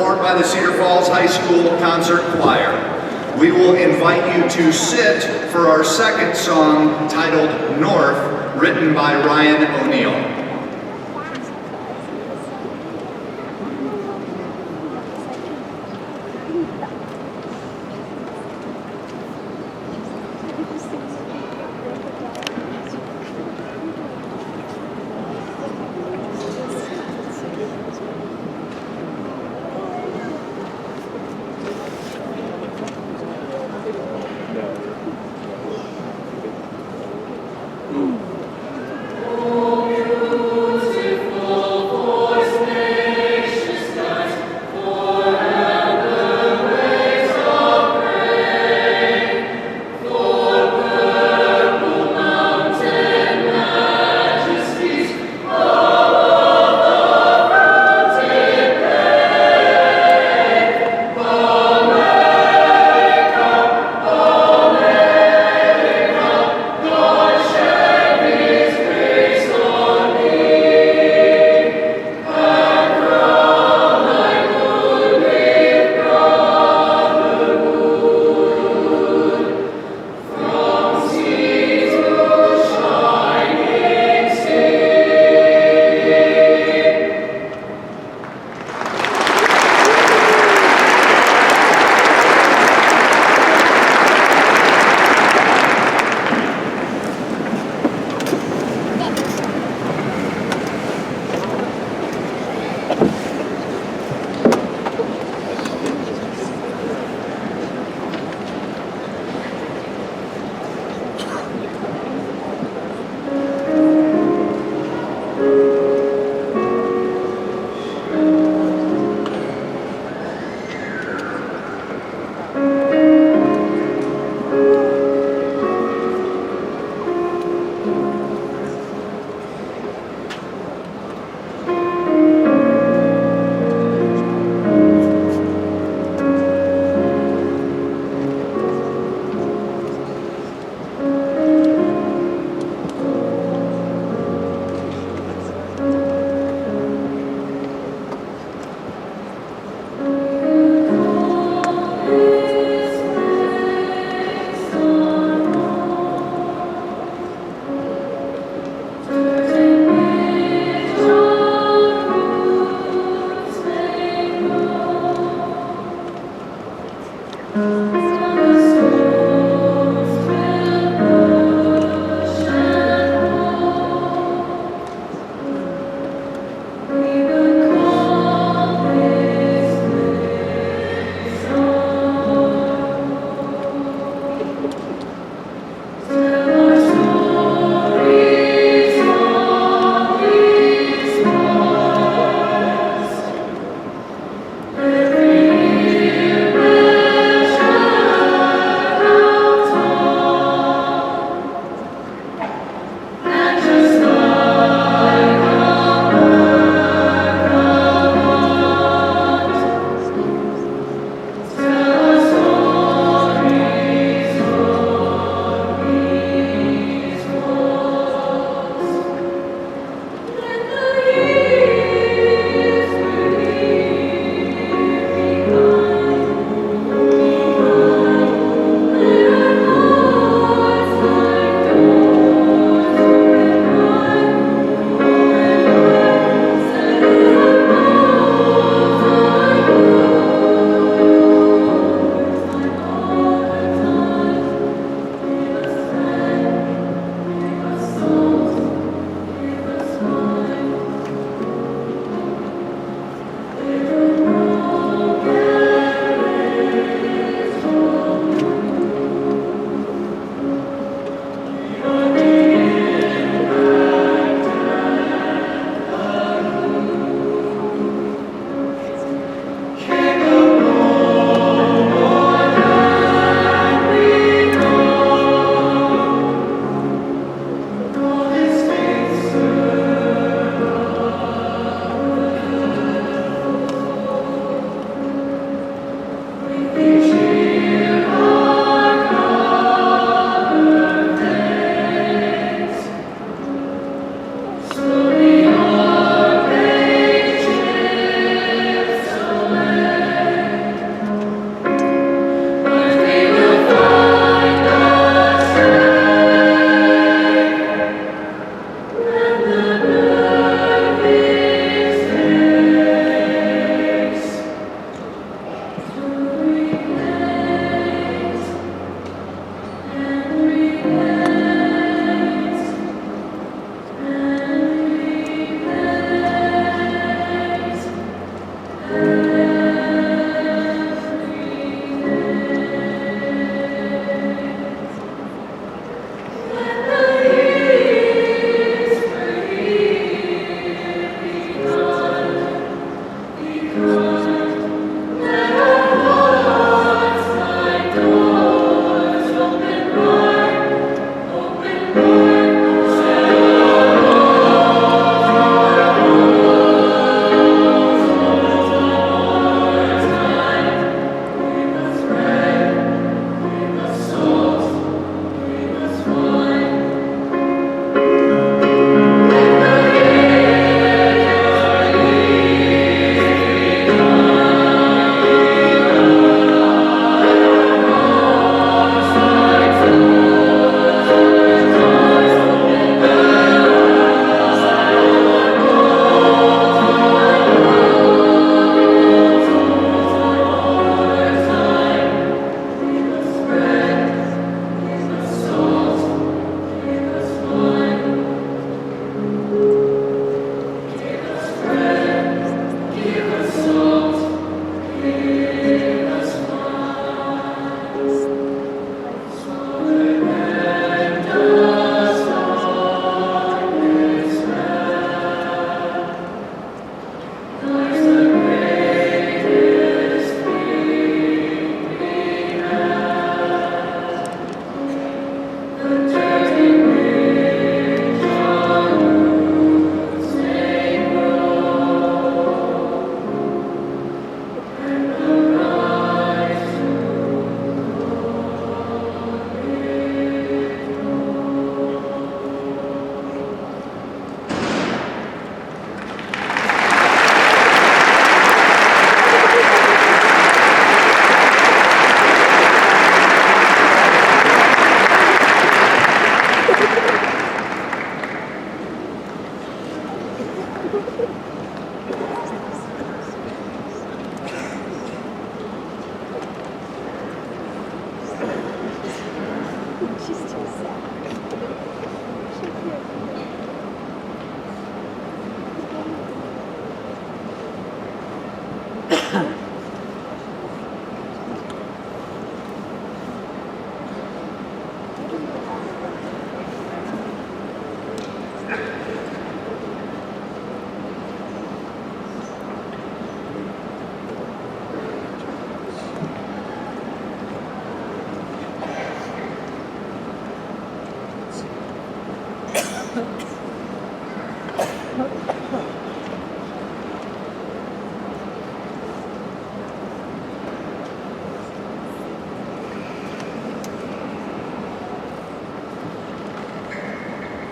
performed by the Cedar Falls High School Concert Choir. We will invite you to sit for our second song titled North, written by Ryan O'Neill. Oh,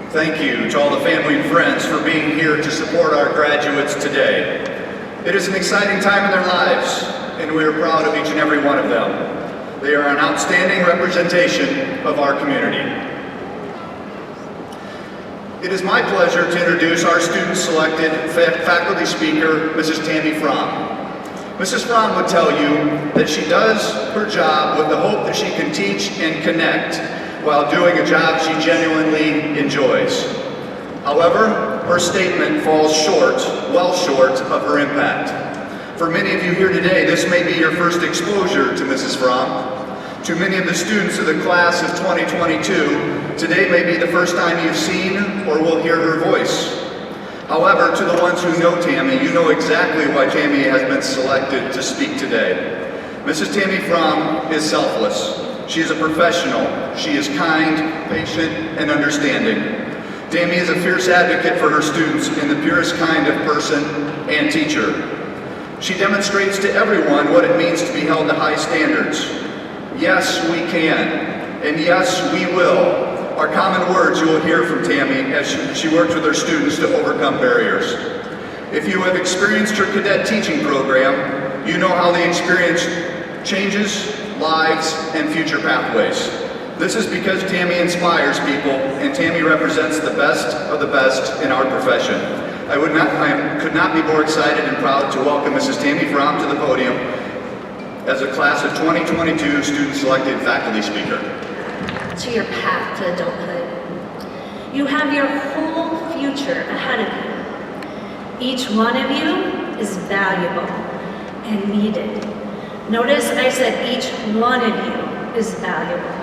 Thank you to all the family and friends for being here to support our graduates today. It is an exciting time in their lives, and we are proud of each and every one of them. They are an outstanding representation of our community. It is my pleasure to introduce our student-selected faculty speaker, Mrs. Tammy Fromm. Mrs. Fromm would tell you that she does her job with the hope that she can teach and connect while doing a job she genuinely enjoys. However, her statement falls short, well short of her impact. For many of you here today, this may be your first exposure to Mrs. Fromm. To many of the students of the class of 2022, today may be the first time you've seen or will hear her voice. However, to the ones who know Tammy, you know exactly why Tammy has been selected to speak today. Mrs. Tammy Fromm is selfless. She is a professional. She is kind, patient, and understanding. Tammy is a fierce advocate for her students and the purest kind of person and teacher. She demonstrates to everyone what it means to be held to high standards. Yes, we can, and yes, we will, are common words you will hear from Tammy as she works with her students to overcome barriers. If you have experienced her cadet teaching program, you know how the experience changes lives and future pathways. This is because Tammy inspires people, and Tammy represents the best of the best in our profession. I could not be more excited and proud to welcome Mrs. Tammy Fromm to the podium as a class of 2022 student-selected faculty speaker. To your path to adulthood. You have your whole future ahead of you. Each one of you is valuable and needed. Notice I said each one of you is valuable.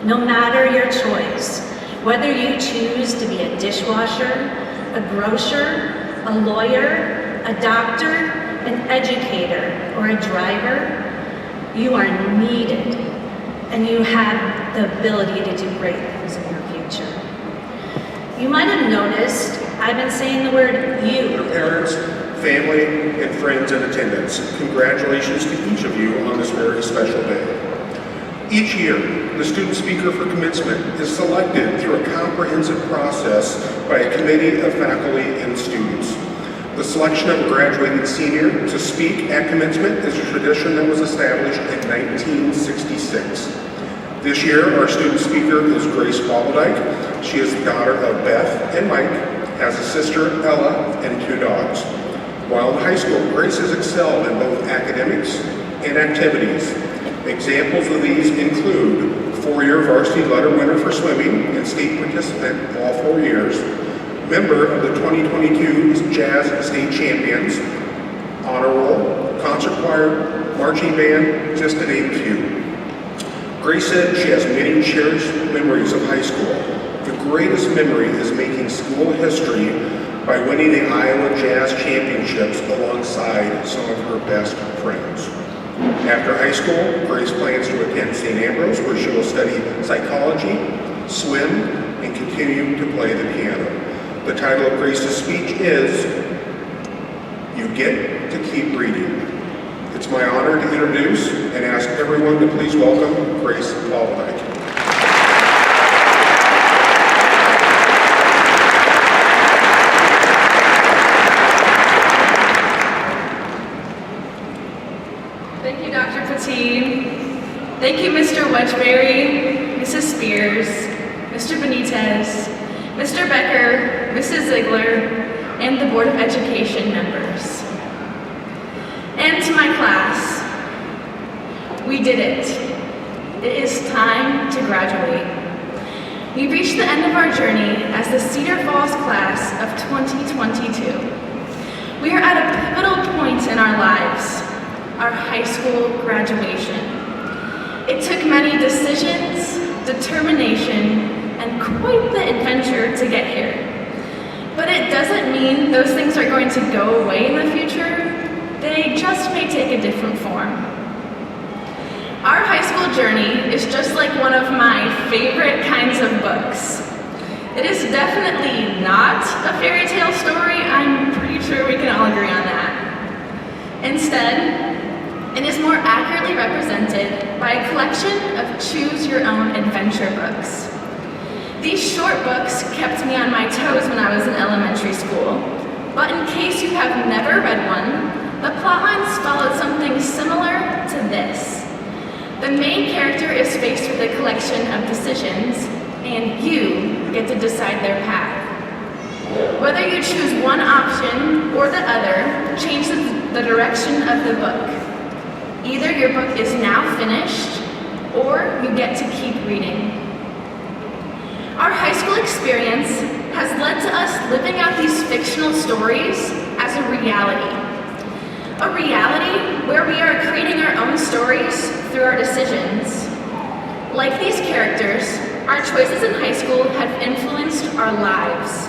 No matter your choice, whether you choose to be a dishwasher, a grocer, a lawyer, a doctor, an educator, or a driver, you are needed, and you have the ability to do great things in your future. You might have noticed I've been saying the word you. Your parents, family, and friends in attendance, congratulations to each of you on this very special day. Each year, the student speaker for commencement is selected through a comprehensive process by a committee of faculty and students. The selection of a graduating senior to speak at commencement is a tradition that was established in 1966. This year, our student speaker is Grace Waldike. She is the daughter of Beth and Mike, has a sister, Ella, and 2 dogs. While in high school, Grace has excelled in both academics and activities. Examples of these include 4-year varsity letter winner for swimming and state participant all 4 years, member of the 2022 Jazz State Champions, honor roll, concert choir, marching band, just to name a few. Grace said she has many cherished memories of high school. The greatest memory is making school history by winning the Iowa Jazz Championships alongside some of her best friends. After high school, Grace plans to attend St. Ambrose, where she will study psychology, swim, and continue to play the piano. The title of Grace's speech is, You Get to Keep Reading. It's my honor to introduce and ask everyone to please welcome Grace Waldike. Thank you, Dr. Petit. Thank you, Mr. Wedgbury, Mrs. Spears, Mr. Benitez, Mr. Becker, Mrs. Ziegler, and the Board of Education members. And to my class, we did it. It is time to graduate. We reached the end of our journey as the Cedar Falls class of 2022. We are at a pivotal point in our lives, our high school graduation. It took many decisions, determination, and quite the adventure to get here. But it doesn't mean those things are going to go away in the future. They just may take a different form. Our high school journey is just like one of my favorite kinds of books. It is definitely not a fairy tale story. I'm pretty sure we can all agree on that. Instead, it is more accurately represented by a collection of choose-your-own adventure books. These short books kept me on my toes when I was in elementary school, but in case you have never read one, the plotlines followed something similar to this. The main character is faced with a collection of decisions, and you get to decide their path. Whether you choose one option or the other changes the direction of the book. Either your book is now finished, or you get to keep reading. Our high school experience has led to us living out these fictional stories as a reality. A reality where we are creating our own stories through our decisions. Like these characters, our choices in high school have influenced our lives.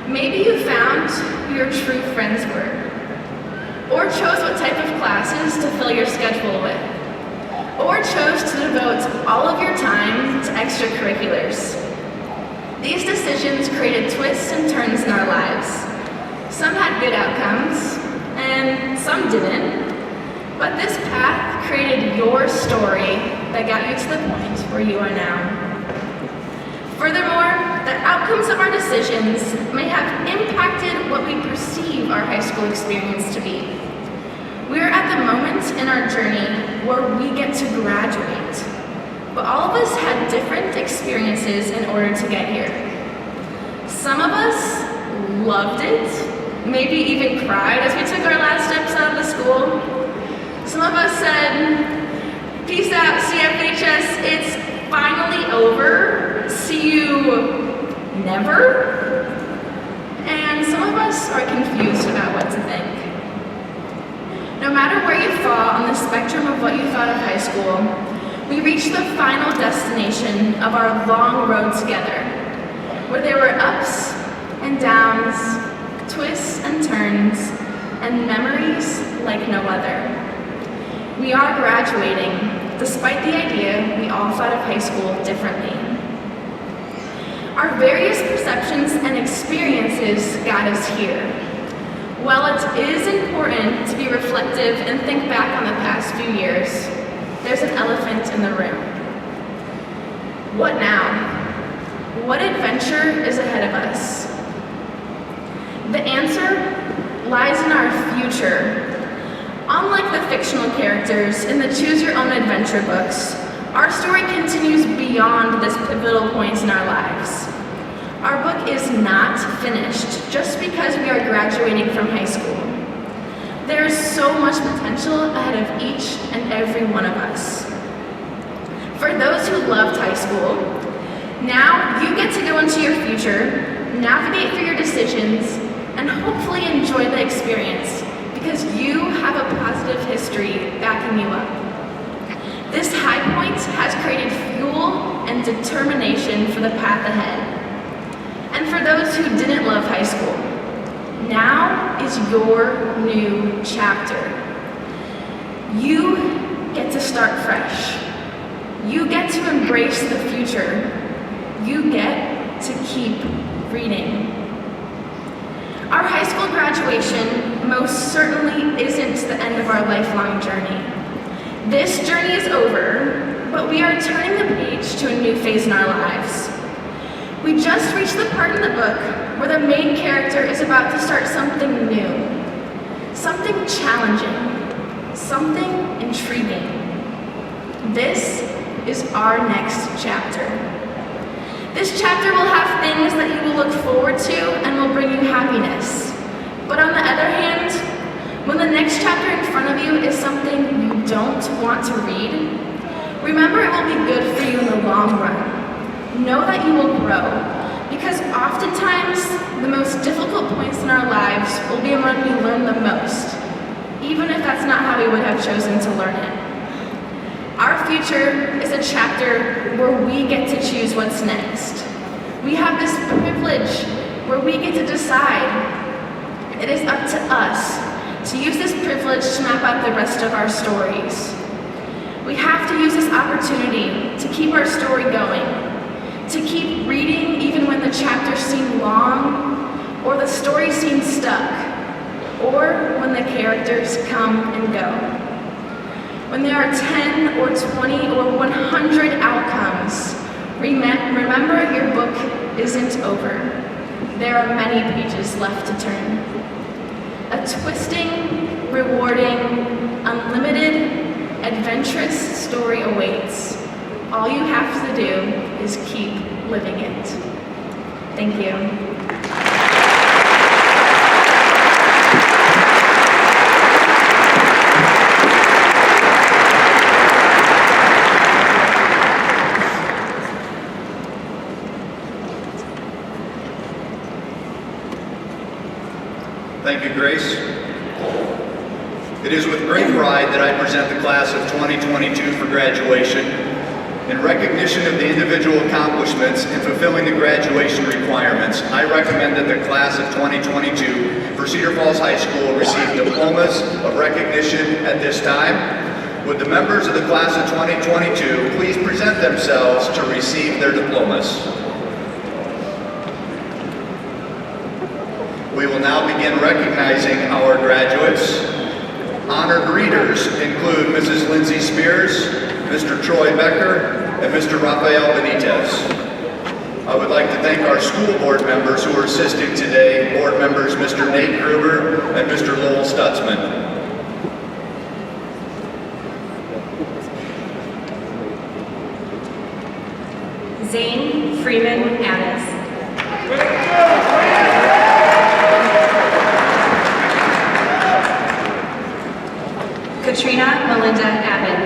Maybe you found who your true friends were, or chose what type of classes to fill your schedule with, or chose to devote all of your time to extracurriculars. These decisions created twists and turns in our lives. Some had good outcomes, and some didn't, but this path created your story that got you to the point where you are now. Furthermore, the outcomes of our decisions may have impacted what we perceive our high school experience to be. We are at the moment in our journey where we get to graduate, but all of us had different experiences in order to get here. Some of us loved it, maybe even cried as we took our last steps out of the school. Some of us said, "Peace out, CFHS, it's finally over, see you never." And some of us are confused about what to think. No matter where you fall on the spectrum of what you thought of high school, we reached the final destination of our long road together, where there were ups and downs, twists and turns, and memories like no other. We are graduating, despite the idea we all thought of high school differently. Our various perceptions and experiences got us here. While it is important to be reflective and think back on the past few years, there's an elephant in the room. What now? What adventure is ahead of us? The answer lies in our future. Unlike the fictional characters in the Choose Your Own Adventure books, our story continues beyond this pivotal point in our lives. Our book is not finished just because we are graduating from high school. There is so much potential ahead of each and every one of us. For those who loved high school, now you get to go into your future, navigate through your decisions, and hopefully enjoy the experience because you have a positive history backing you up. This high point has created fuel and determination for the path ahead. And for those who didn't love high school, now is your new chapter. You get to start fresh. You get to embrace the future. You get to keep reading. Our high school graduation most certainly isn't the end of our lifelong journey. This journey is over, but we are turning the page to a new phase in our lives. We just reached the part in the book where the main character is about to start something new, something challenging, something intriguing. This is our next chapter. This chapter will have things that you will look forward to and will bring you happiness. But on the other hand, when the next chapter in front of you is something you don't want to read, Remember, it will be good for you in the long run. Know that you will grow, because oftentimes the most difficult points in our lives will be when we learn the most, even if that's not how we would have chosen to learn it. Our future is a chapter where we get to choose what's next. We have this privilege where we get to decide. It is up to us to use this privilege to map out the rest of our stories. We have to use this opportunity to keep our story going, to keep reading even when the chapters seem long, or the story seems stuck, or when the characters come and go. When there are 10 or 20 or 100 outcomes, remember your book isn't over. There are many pages left to turn. A twisting, rewarding, unlimited, adventurous story awaits. All you have to do is keep living it. Thank you. Thank you, Grace. It is with great pride that I present the class of 2022 for graduation. In recognition of the individual accomplishments in fulfilling the graduation requirements, I recommend that the class of 2022 for Cedar Falls High School receive diplomas of recognition at this time. Would the members of the class of 2022 please present themselves to receive their diplomas? We will now begin recognizing our graduates. Honored greeters include Mrs. Lindsay Spears, Mr. Troy Becker, and Mr. Rafael Benitez. I would like to thank our school board members who are assisting today, board members Mr. Nate Gruber and Mr. Lowell Stutzman. Zane Freeman Addis. Katrina Melinda Abbott.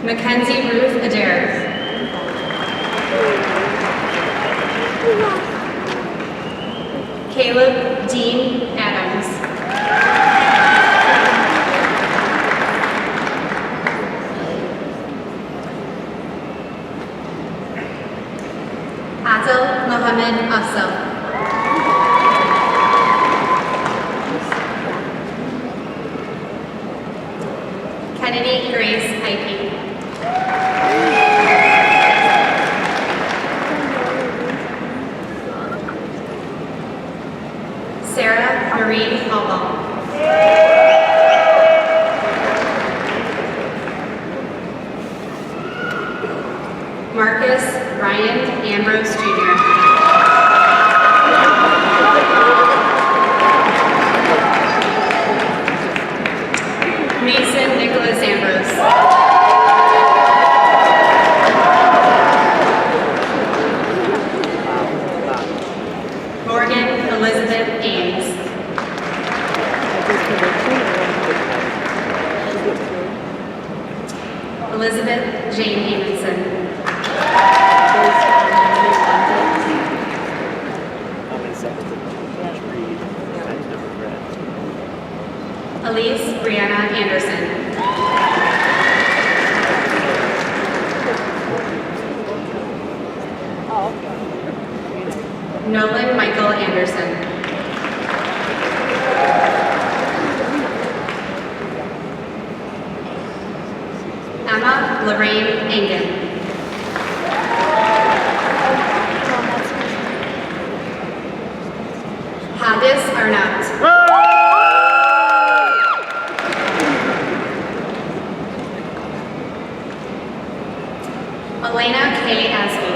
Mackenzie Ruth Adair. Caleb Dean Adams. Adil Mohammed Afzal. Kennedy Grace Ike. Sarah Marie Hallbaum. Marcus Ryan Ambrose Jr. Mason Nicholas Ambrose. Morgan Elizabeth Ames. Elizabeth Jane Amundsen. Elise Brianna Anderson. Nolan Michael Anderson. Emma Lorraine Engen. Hadis Arnott. Elena K. Asby.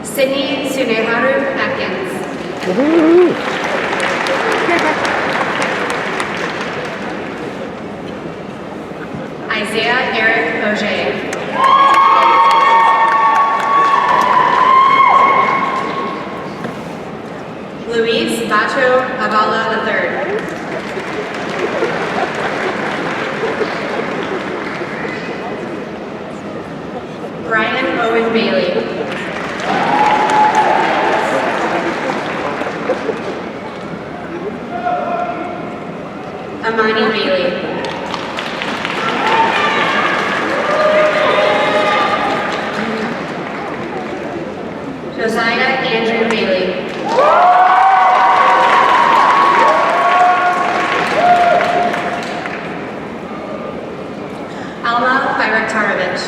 Sydney Suneharu Atkins. Isaiah Eric Auger. Nacho Avala III. Brian Owen Bailey. Amani Bailey. Josiah Andrew Bailey. Alma Bayraktarovich.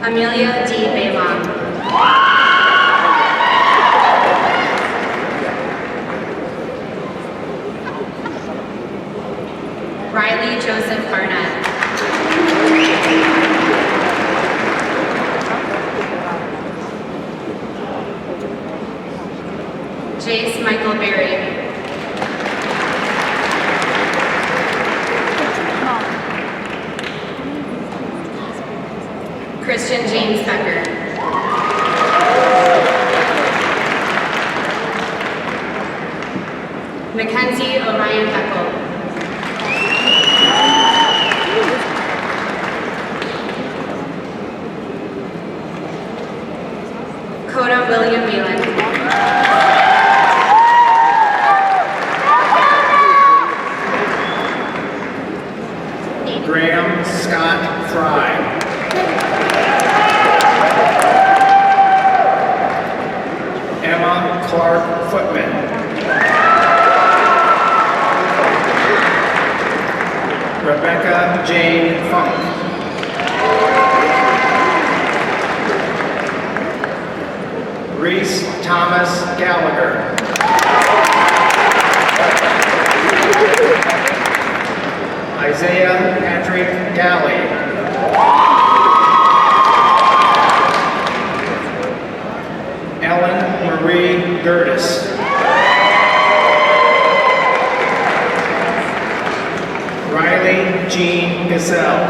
Amelia D. Baylon. Riley Joseph Barnett. Jace Michael Berry. Christian James Becker. Mackenzie Orion Beckel. Coda William Whelan. Graham Scott Fry. Emma Clark Footman. Rebecca Jane Funk. Reese Thomas Gallagher. Isaiah Patrick Galley. Ellen Marie Gertis. Riley Jean Gazelle.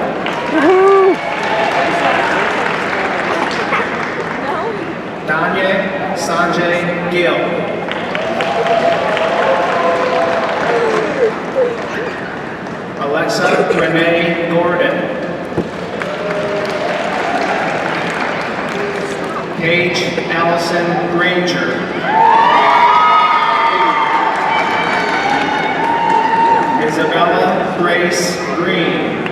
Danya Sanjay Gill. Alexa Renee Gordon. Paige Allison Granger. Isabella Grace Green.